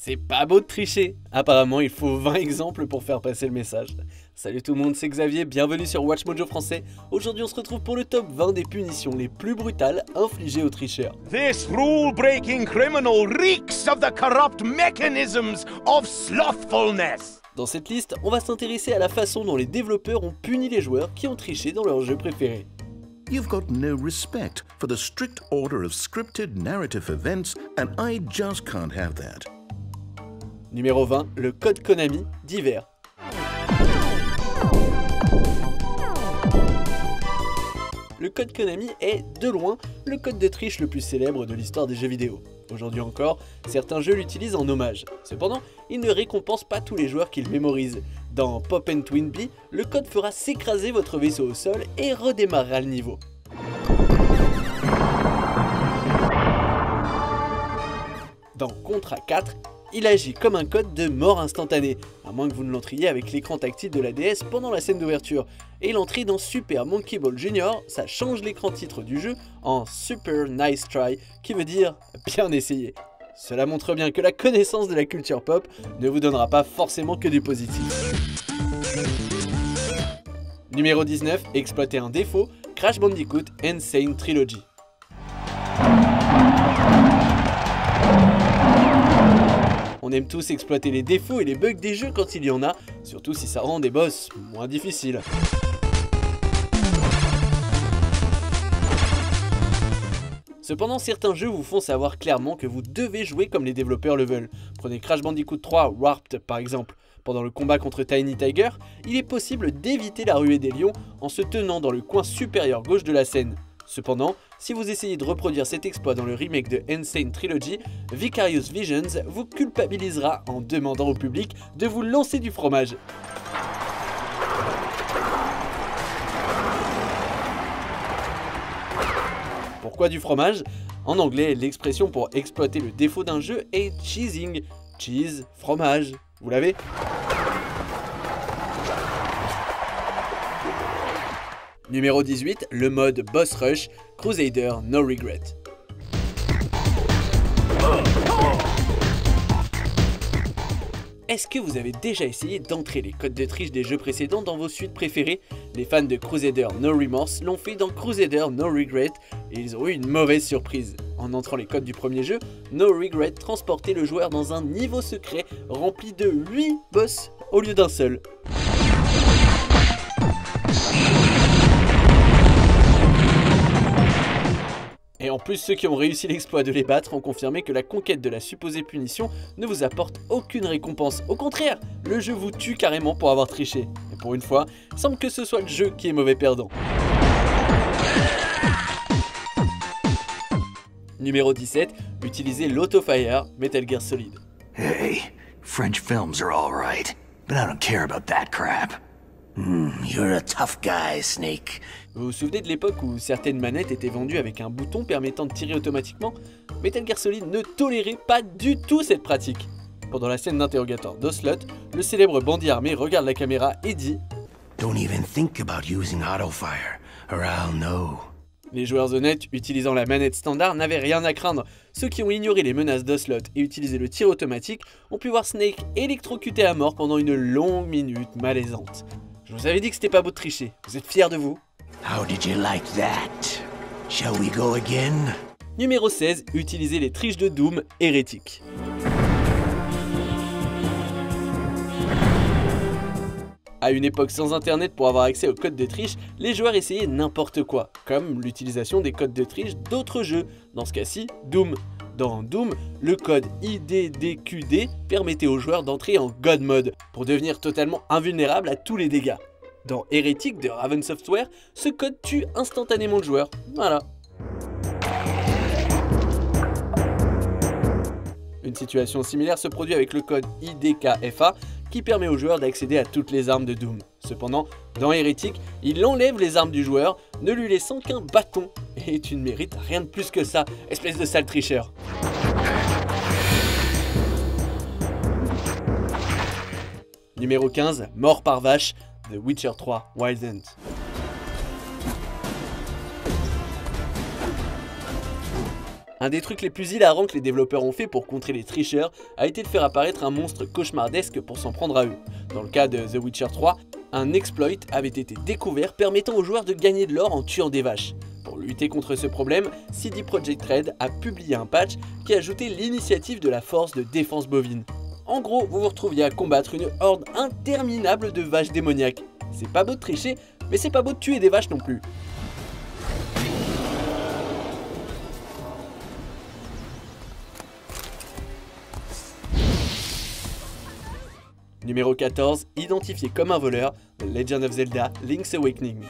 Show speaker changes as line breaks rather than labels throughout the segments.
C'est pas beau de tricher. Apparemment, il faut 20 exemples pour faire passer le message. Salut tout le monde, c'est Xavier, bienvenue sur WatchMojo français. Aujourd'hui, on se retrouve pour le top 20 des punitions les plus brutales infligées aux tricheurs.
This rule-breaking criminal reeks of the corrupt mechanisms of slothfulness.
Dans cette liste, on va s'intéresser à la façon dont les développeurs ont puni les joueurs qui ont triché dans leur jeu préféré.
You've got no respect for the strict order of scripted narrative events, and I just can't have that.
Numéro 20, le code Konami d'hiver. Le code Konami est, de loin, le code de triche le plus célèbre de l'histoire des jeux vidéo. Aujourd'hui encore, certains jeux l'utilisent en hommage. Cependant, il ne récompense pas tous les joueurs qui le mémorisent. Dans Pop & Twinbee, le code fera s'écraser votre vaisseau au sol et redémarrera le niveau. Dans Contra 4, il agit comme un code de mort instantanée, à moins que vous ne l'entriez avec l'écran tactile de la DS pendant la scène d'ouverture. Et l'entrée dans Super Monkey Ball Jr., ça change l'écran titre du jeu en Super Nice Try, qui veut dire bien essayé. Cela montre bien que la connaissance de la culture pop ne vous donnera pas forcément que du positif. Numéro 19, exploiter un défaut, Crash Bandicoot N. Sane Trilogy. On aime tous exploiter les défauts et les bugs des jeux quand il y en a, surtout si ça rend des boss moins difficiles. Cependant, certains jeux vous font savoir clairement que vous devez jouer comme les développeurs le veulent. Prenez Crash Bandicoot 3 Warped par exemple. Pendant le combat contre Tiny Tiger, il est possible d'éviter la ruée des lions en se tenant dans le coin supérieur gauche de la scène. Cependant, si vous essayez de reproduire cet exploit dans le remake de N. Sane Trilogy, Vicarious Visions vous culpabilisera en demandant au public de vous lancer du fromage. Pourquoi du fromage? En anglais, l'expression pour exploiter le défaut d'un jeu est cheesing. Cheese, fromage, vous l'avez? Numéro 18, le mode Boss Rush, Crusader No Regret. Est-ce que vous avez déjà essayé d'entrer les codes de triche des jeux précédents dans vos suites préférées? Les fans de Crusader No Remorse l'ont fait dans Crusader No Regret et ils ont eu une mauvaise surprise. En entrant les codes du premier jeu, No Regret transportait le joueur dans un niveau secret rempli de 8 boss au lieu d'un seul. Et en plus, ceux qui ont réussi l'exploit de les battre ont confirmé que la conquête de la supposée punition ne vous apporte aucune récompense. Au contraire, le jeu vous tue carrément pour avoir triché. Et pour une fois, il semble que ce soit le jeu qui est mauvais perdant. Numéro 17, utilisez l'autofire Metal Gear Solid.
Hey, French films are all right, but I don't care about that crap. You're a tough guy, Snake.
Vous vous souvenez de l'époque où certaines manettes étaient vendues avec un bouton permettant de tirer automatiquement? Metal Gear Solid ne tolérait pas du tout cette pratique. Pendant la scène d'interrogatoire d'Ocelot, le célèbre bandit armé regarde la caméra et dit «
Don't even think about using autofire, or I'll know. »
Les joueurs honnêtes utilisant la manette standard n'avaient rien à craindre. Ceux qui ont ignoré les menaces d'Ocelot et utilisé le tir automatique ont pu voir Snake électrocuté à mort pendant une longue minute malaisante. Je vous avais dit que c'était pas beau de tricher. Vous êtes fiers de vous?
How did you like that? Shall we go again?
Numéro 16, utilisez les triches de Doom hérétiques. À une époque sans internet pour avoir accès aux codes de triche, les joueurs essayaient n'importe quoi, comme l'utilisation des codes de triche d'autres jeux, dans ce cas-ci Doom. Dans Doom, le code IDDQD permettait aux joueurs d'entrer en God Mode, pour devenir totalement invulnérable à tous les dégâts. Dans Heretic de Raven Software, ce code tue instantanément le joueur, voilà. Une situation similaire se produit avec le code IDKFA, qui permet aux joueurs d'accéder à toutes les armes de Doom. Cependant, dans Heretic, il enlève les armes du joueur, ne lui laissant qu'un bâton. Et tu ne mérites rien de plus que ça, espèce de sale tricheur. Numéro 15, mort par vache, The Witcher 3 Wild Hunt. Un des trucs les plus hilarants que les développeurs ont fait pour contrer les tricheurs a été de faire apparaître un monstre cauchemardesque pour s'en prendre à eux. Dans le cas de The Witcher 3, un exploit avait été découvert permettant aux joueurs de gagner de l'or en tuant des vaches. Pour lutter contre ce problème, CD Projekt Red a publié un patch qui ajoutait l'initiative de la force de défense bovine. En gros, vous vous retrouviez à combattre une horde interminable de vaches démoniaques. C'est pas beau de tricher, mais c'est pas beau de tuer des vaches non plus. Numéro 14, identifié comme un voleur, The Legend of Zelda Link's Awakening.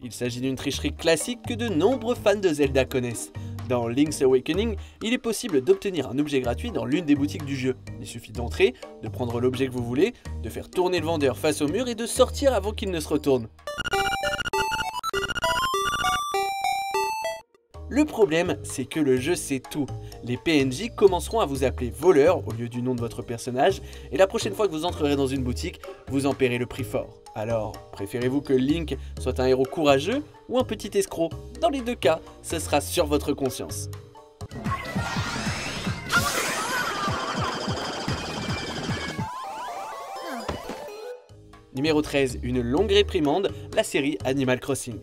Il s'agit d'une tricherie classique que de nombreux fans de Zelda connaissent. Dans Link's Awakening, il est possible d'obtenir un objet gratuit dans l'une des boutiques du jeu. Il suffit d'entrer, de prendre l'objet que vous voulez, de faire tourner le vendeur face au mur et de sortir avant qu'il ne se retourne. Le problème, c'est que le jeu sait tout. Les PNJ commenceront à vous appeler voleur au lieu du nom de votre personnage, et la prochaine fois que vous entrerez dans une boutique, vous en paierez le prix fort. Alors, préférez-vous que Link soit un héros courageux ou un petit escroc? Dans les deux cas, ce sera sur votre conscience. Numéro 13, une longue réprimande, la série Animal Crossing.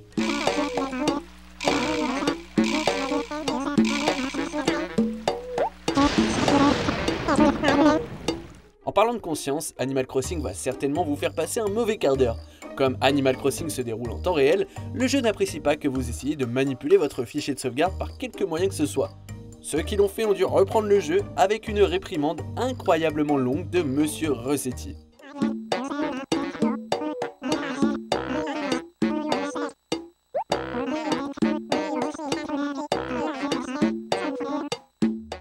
En parlant de conscience, Animal Crossing va certainement vous faire passer un mauvais quart d'heure. Comme Animal Crossing se déroule en temps réel, le jeu n'apprécie pas que vous essayiez de manipuler votre fichier de sauvegarde par quelque moyen que ce soit. Ceux qui l'ont fait ont dû reprendre le jeu avec une réprimande incroyablement longue de Monsieur Resetti.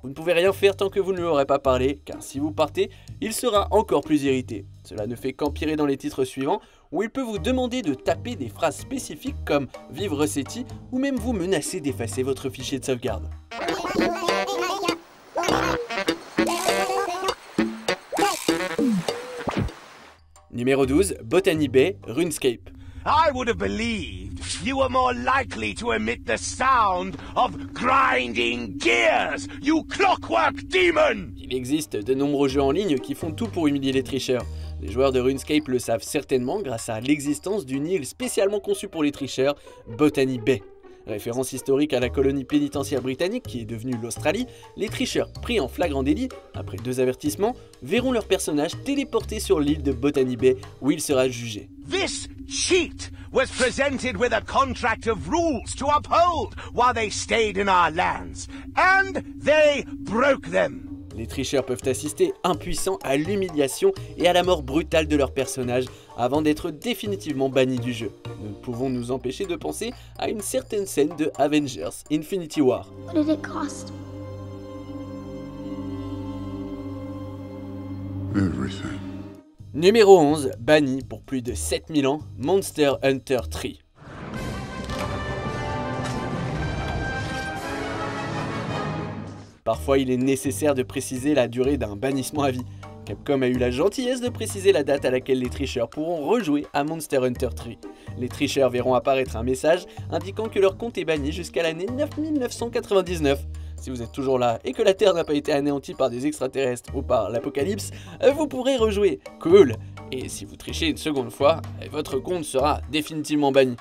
Vous ne pouvez rien faire tant que vous ne lui aurez pas parlé, car si vous partez, il sera encore plus irrité. Cela ne fait qu'empirer dans les titres suivants, où il peut vous demander de taper des phrases spécifiques comme « Vive Resetti » ou même vous menacer d'effacer votre fichier de sauvegarde. Numéro 12, Botany Bay, RuneScape.
I would have believed you were more likely to emit the sound of grinding gears, you clockwork demon!
Il existe de nombreux jeux en ligne qui font tout pour humilier les tricheurs. Les joueurs de RuneScape le savent certainement grâce à l'existence d'une île spécialement conçue pour les tricheurs, Botany Bay. Référence historique à la colonie pénitentiaire britannique qui est devenue l'Australie, les tricheurs pris en flagrant délit, après 2 avertissements, verront leur personnage téléporté sur l'île de Botany Bay où il sera jugé.
This cheat was presented with a contract of rules to uphold while they stayed in our lands, and they broke them.
Les tricheurs peuvent assister impuissants à l'humiliation et à la mort brutale de leur personnage avant d'être définitivement bannis du jeu. Nous ne pouvons nous empêcher de penser à une certaine scène de Avengers Infinity War.
What did it cost?
Everything.
Numéro 11, banni pour plus de 7000 ans, Monster Hunter 3. Parfois, il est nécessaire de préciser la durée d'un bannissement à vie. Capcom a eu la gentillesse de préciser la date à laquelle les tricheurs pourront rejouer à Monster Hunter 3. Les tricheurs verront apparaître un message indiquant que leur compte est banni jusqu'à l'année 9999. Si vous êtes toujours là et que la Terre n'a pas été anéantie par des extraterrestres ou par l'apocalypse, vous pourrez rejouer. Cool! Et si vous trichez une seconde fois, votre compte sera définitivement banni.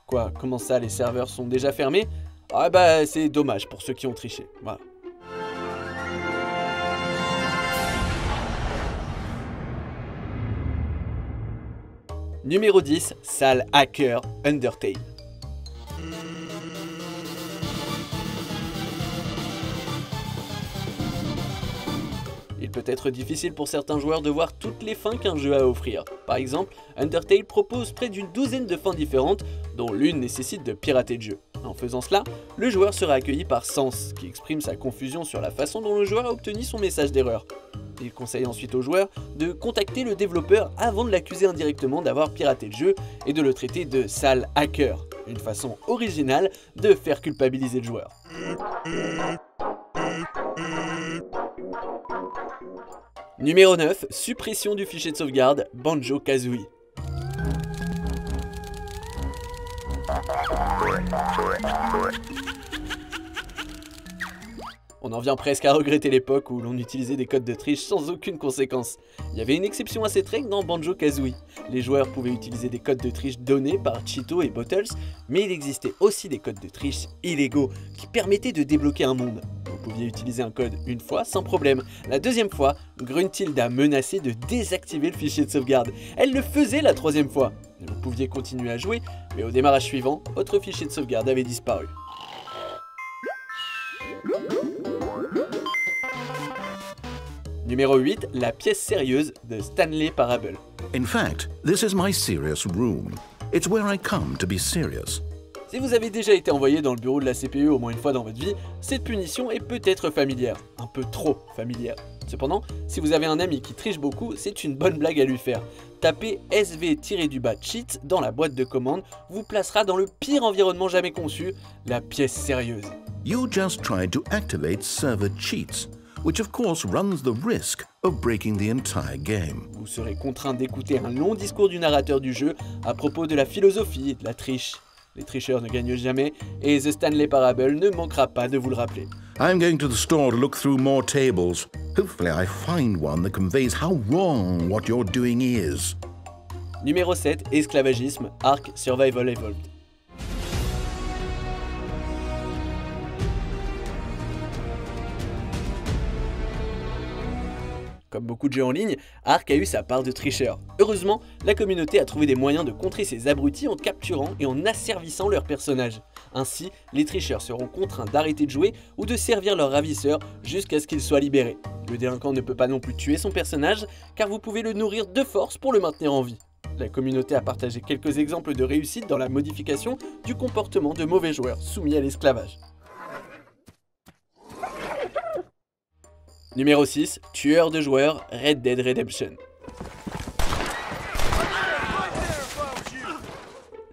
Quoi, comment ça, les serveurs sont déjà fermés? Ah bah, c'est dommage pour ceux qui ont triché. Voilà. Numéro 10, sale hacker, Undertale. Il peut être difficile pour certains joueurs de voir toutes les fins qu'un jeu a à offrir. Par exemple, Undertale propose près d'une douzaine de fins différentes, dont l'une nécessite de pirater le jeu. En faisant cela, le joueur sera accueilli par Sans, qui exprime sa confusion sur la façon dont le joueur a obtenu son message d'erreur. Il conseille ensuite au joueur de contacter le développeur avant de l'accuser indirectement d'avoir piraté le jeu et de le traiter de sale hacker, une façon originale de faire culpabiliser le joueur. Numéro 9, suppression du fichier de sauvegarde Banjo-Kazooie. On en vient presque à regretter l'époque où l'on utilisait des codes de triche sans aucune conséquence. Il y avait une exception à cette règle dans Banjo-Kazooie. Les joueurs pouvaient utiliser des codes de triche donnés par Cheeto et Bottles, mais il existait aussi des codes de triche illégaux qui permettaient de débloquer un monde. Vous pouviez utiliser un code une fois sans problème. La deuxième fois, Gruntilda menaçait de désactiver le fichier de sauvegarde. Elle le faisait la troisième fois. Vous pouviez continuer à jouer, mais au démarrage suivant, votre fichier de sauvegarde avait disparu. Numéro 8, la pièce sérieuse de Stanley Parable.
In fact, this is my serious room. It's where I come to be serious.
Si vous avez déjà été envoyé dans le bureau de la CPU au moins une fois dans votre vie, cette punition est peut-être familière, un peu trop familière. Cependant, si vous avez un ami qui triche beaucoup, c'est une bonne blague à lui faire. Tapez SV-cheat dans la boîte de commande vous placera dans le pire environnement jamais conçu, la pièce sérieuse.
You just tried to activate server cheats, which of course runs the risk of breaking the entire game.
Vous serez contraint d'écouter un long discours du narrateur du jeu à propos de la philosophie et de la triche. Les tricheurs ne gagnent jamais et The Stanley Parable ne manquera pas de vous le rappeler.
I'm going to the store to look through more tables. Hopefully I find one that conveys how wrong what you're doing is.
Numéro 7, esclavagisme, Ark Survival Evolved. Comme beaucoup de jeux en ligne, Ark a eu sa part de tricheurs. Heureusement, la communauté a trouvé des moyens de contrer ces abrutis en capturant et en asservissant leurs personnages. Ainsi, les tricheurs seront contraints d'arrêter de jouer ou de servir leur ravisseur jusqu'à ce qu'ils soient libérés. Le délinquant ne peut pas non plus tuer son personnage, car vous pouvez le nourrir de force pour le maintenir en vie. La communauté a partagé quelques exemples de réussite dans la modification du comportement de mauvais joueurs soumis à l'esclavage. Numéro 6, tueur de joueurs, Red Dead Redemption.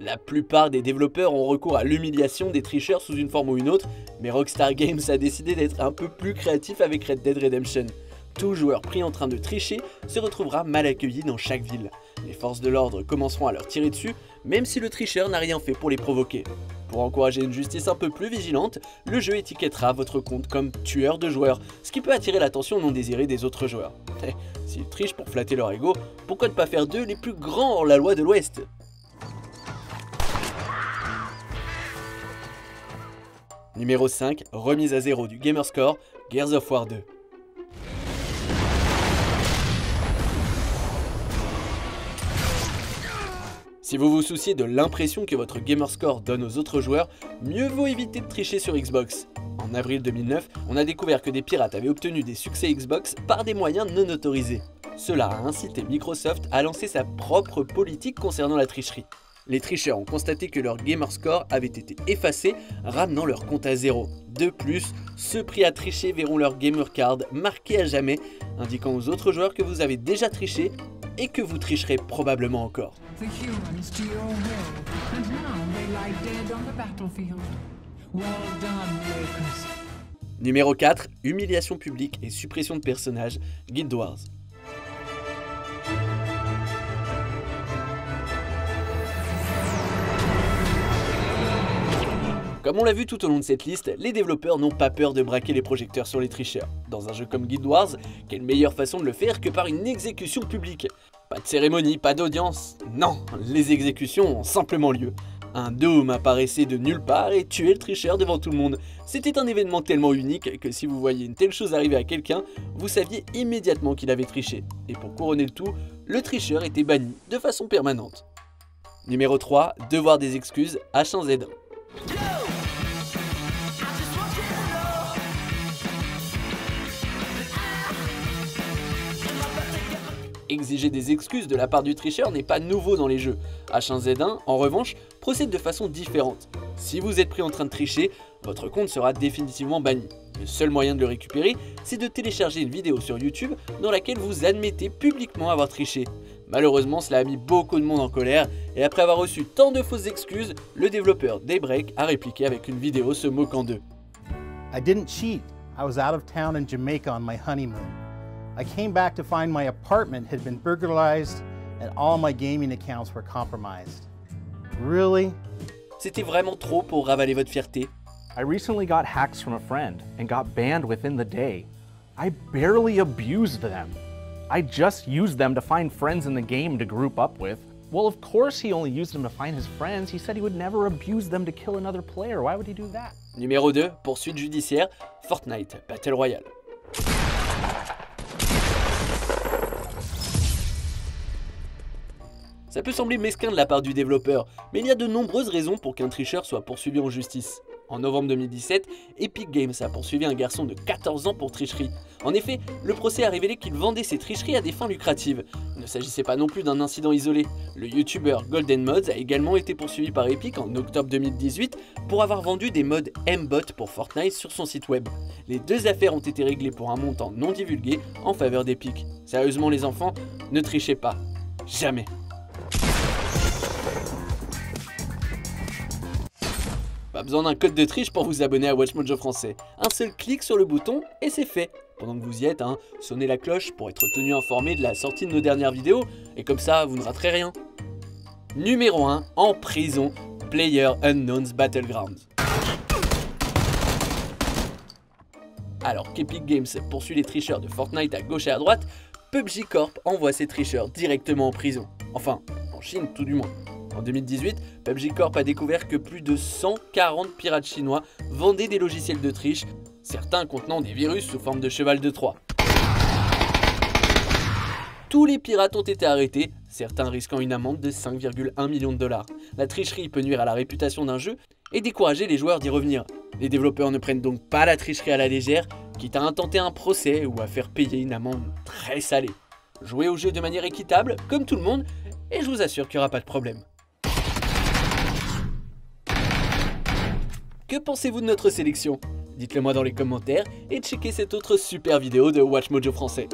La plupart des développeurs ont recours à l'humiliation des tricheurs sous une forme ou une autre, mais Rockstar Games a décidé d'être un peu plus créatif avec Red Dead Redemption. Tout joueur pris en train de tricher se retrouvera mal accueilli dans chaque ville. Les forces de l'ordre commenceront à leur tirer dessus, même si le tricheur n'a rien fait pour les provoquer. Pour encourager une justice un peu plus vigilante, le jeu étiquettera votre compte comme tueur de joueurs, ce qui peut attirer l'attention non désirée des autres joueurs. S'ils trichent pour flatter leur ego, pourquoi ne pas faire d'eux les plus grands hors la loi de l'Ouest? Numéro 5, remise à zéro du Gamerscore, Gears of War 2. Si vous vous souciez de l'impression que votre Gamerscore donne aux autres joueurs, mieux vaut éviter de tricher sur Xbox. En avril 2009, on a découvert que des pirates avaient obtenu des succès Xbox par des moyens non autorisés. Cela a incité Microsoft à lancer sa propre politique concernant la tricherie. Les tricheurs ont constaté que leur Gamerscore avait été effacé, ramenant leur compte à zéro. De plus, ceux pris à tricher verront leur Gamercard marqué à jamais, indiquant aux autres joueurs que vous avez déjà triché et que vous tricherez probablement encore.
The humans to your will, and now they lie dead on the battlefield. Well done, Lakers.
Numéro 4, humiliation publique et suppression de personnages, Guild Wars. Comme on l'a vu tout au long de cette liste, les développeurs n'ont pas peur de braquer les projecteurs sur les tricheurs. Dans un jeu comme Guild Wars, quelle meilleure façon de le faire que par une exécution publique? Pas de cérémonie, pas d'audience, non, les exécutions ont simplement lieu. Un dôme apparaissait de nulle part et tuait le tricheur devant tout le monde. C'était un événement tellement unique que si vous voyiez une telle chose arriver à quelqu'un, vous saviez immédiatement qu'il avait triché. Et pour couronner le tout, le tricheur était banni de façon permanente. Numéro 3, devoir des excuses, H1Z1. Exiger des excuses de la part du tricheur n'est pas nouveau dans les jeux. H1Z1, en revanche, procède de façon différente. Si vous êtes pris en train de tricher, votre compte sera définitivement banni. Le seul moyen de le récupérer, c'est de télécharger une vidéo sur YouTube dans laquelle vous admettez publiquement avoir triché. Malheureusement, cela a mis beaucoup de monde en colère, et après avoir reçu tant de fausses excuses, le développeur Daybreak a répliqué avec une vidéo se moquant d'eux.
I didn't cheat. I was out of town in Jamaica on my honeymoon. I came back to find my apartment had been burglarized and all my gaming accounts were compromised. Really?
C'était vraiment trop pour ravaler votre fierté?
I recently got hacks from a friend and got banned within the day. I barely abused them. I just used them to find friends in the game to group up with. Well, of course he only used them to find his friends. He said he would never abuse them to kill another player. Why would he do that?
Numéro 2, poursuite judiciaire, Fortnite Battle Royale. Ça peut sembler mesquin de la part du développeur, mais il y a de nombreuses raisons pour qu'un tricheur soit poursuivi en justice. En novembre 2017, Epic Games a poursuivi un garçon de 14 ans pour tricherie. En effet, le procès a révélé qu'il vendait ses tricheries à des fins lucratives. Il ne s'agissait pas non plus d'un incident isolé. Le youtubeur Golden Mods a également été poursuivi par Epic en octobre 2018 pour avoir vendu des mods M-Bot pour Fortnite sur son site web. Les deux affaires ont été réglées pour un montant non divulgué en faveur d'Epic. Sérieusement les enfants, ne trichez pas. Jamais. Pas besoin d'un code de triche pour vous abonner à WatchMojo français. Un seul clic sur le bouton et c'est fait. Pendant que vous y êtes, sonnez la cloche pour être tenu informé de la sortie de nos dernières vidéos et comme ça, vous ne raterez rien. Numéro 1, en prison, PlayerUnknown's Battlegrounds. Alors qu'Epic Games poursuit les tricheurs de Fortnite à gauche et à droite, PUBG Corp envoie ses tricheurs directement en prison. Enfin, en Chine tout du moins. En 2018, PUBG Corp a découvert que plus de 140 pirates chinois vendaient des logiciels de triche, certains contenant des virus sous forme de cheval de Troie. Tous les pirates ont été arrêtés, certains risquant une amende de 5,1 millions de $. La tricherie peut nuire à la réputation d'un jeu et décourager les joueurs d'y revenir. Les développeurs ne prennent donc pas la tricherie à la légère, quitte à intenter un procès ou à faire payer une amende très salée. Jouez au jeu de manière équitable, comme tout le monde, et je vous assure qu'il n'y aura pas de problème. Que pensez-vous de notre sélection? Dites-le moi dans les commentaires et checkez cette autre super vidéo de WatchMojo français.